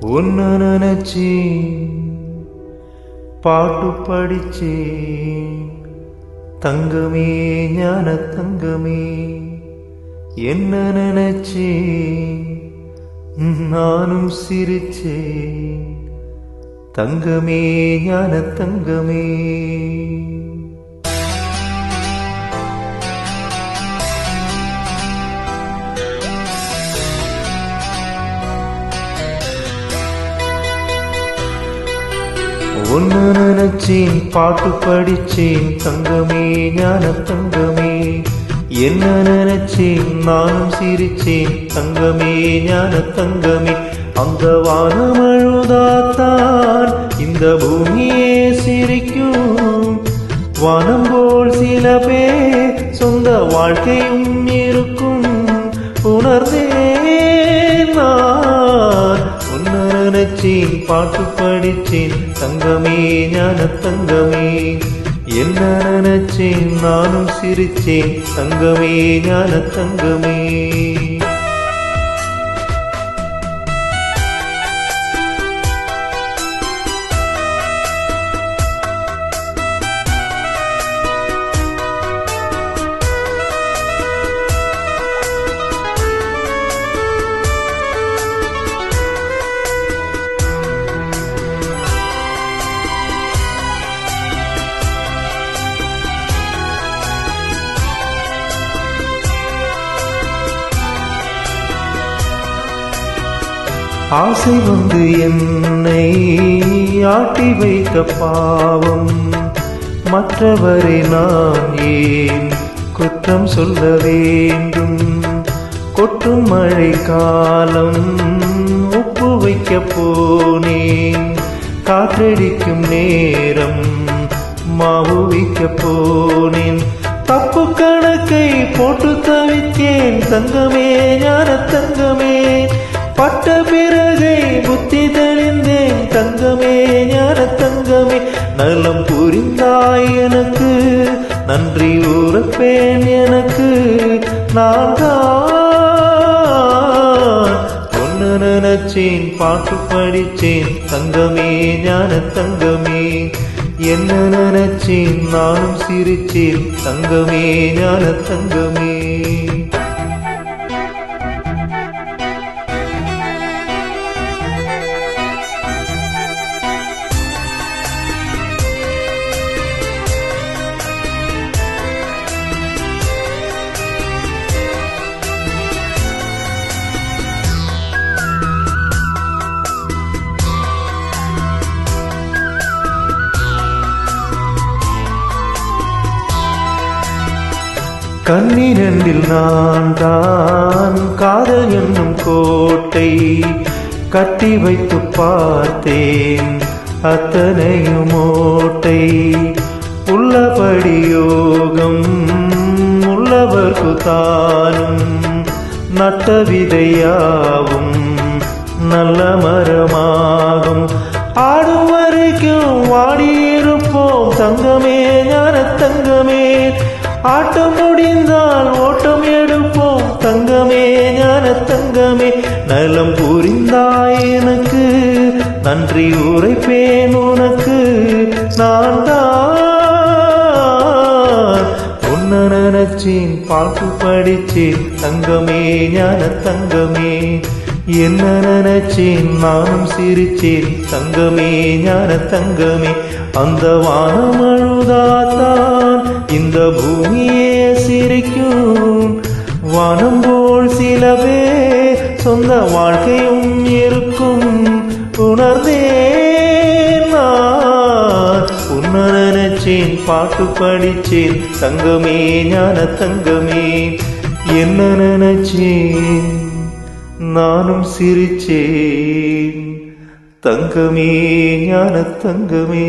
உன்ன நினைச்சி பாட்டு படிச்சேன் தங்கமே ஞான தங்கமே. என்ன நினைச்சி நானும் சிரிச்சேன் தங்கமே ஞான தங்கமே. உன்ன நினைச்சேன் பாட்டு படிச்சேன் தங்கமே ஞான தங்கமே. என்ன நினைச்சேன் நானும் சிரிச்சேன் தங்கமே ஞான தங்கமே. அந்த வானம் அழுதாத்தான் இந்த பூமியே சிரிக்கும். வானம் போல் சில பேர் சொந்த வாழ்க்கையும் இருக்கும். உணர்ந்தேன் நான் உன்ன நினைச்சேன் பாட்டு படிச்சேன் தங்கமே ஞான தங்கமே. என்ன நினைச்சேன் நானும் சிரிச்சேன் தங்கமே ஞான தங்கமே. ஆசை வந்து என்னை ஆட்டி வைத்த பாவம். மற்றவரை நான் ஏன் குற்றம் சொல்ல வேண்டும்? கொட்டும் மழை காலம் உப்பு வைக்க போனேன். காற்றடிக்கும் நேரம் மாவு வைக்க போனேன். தப்பு கணக்கை போட்டு தவித்தேன் தங்கமே ஞான தங்கமே. பட்ட பிறகை புத்தி தெளிந்தேன் தங்கமே ஞான தங்கமே. நலம் புரிந்தாய் எனக்கு நன்றி உரைப்பேன் எனக்கு. நான் ஒன்னு நினைச்சேன் பாட்டு படிச்சேன் தங்கமே ஞான தங்கமே. என்ன நினைச்சேன் நானும் சிரிச்சேன் தங்கமே ஞான தங்கமே. கண்ணிரண்டில் நான் தான் காதல் என்னும் கோட்டை கட்டி வைத்து பார்த்தேன் அத்தனையும் ஓட்டை. உள்ளபடி யோகம் உள்ளவர்க்கு தானும் நட்ட விதையாவும் நல்ல மரமாகும். ஆடும் வரைக்கும் வாடியிருப்போம் தங்கமே ஞான தங்கமே. ஆட்டம் முடிந்தால் ஓட்டம் எடுப்போம் தங்கமே ஞான தங்கமே. நலம் புரிந்தாய் எனக்கு நன்றி உரைப்பேன் உனக்கு. நான் தான் உன்ன நினைச்சேன் பாட்டு படிச்சேன் தங்கமே ஞான தங்கமே. என்ன நினைச்சேன் நானும் சிரிச்சேன் தங்கமே ஞான தங்கமே. அந்த வானம் அழுதாத்தான் இந்த பூமியே சிரிக்கும். வானம் போல் சில பேர் சொந்த வாழ்க்கையும் இருக்கும். உணர்ந்தேன் நான் உன்ன நினைச்சேன் பாட்டு படிச்சேன் தங்கமே ஞான தங்கமே. என்ன நினைச்சேன் நானும் சிரிச்சேன் தங்கமே ஞான தங்கமே.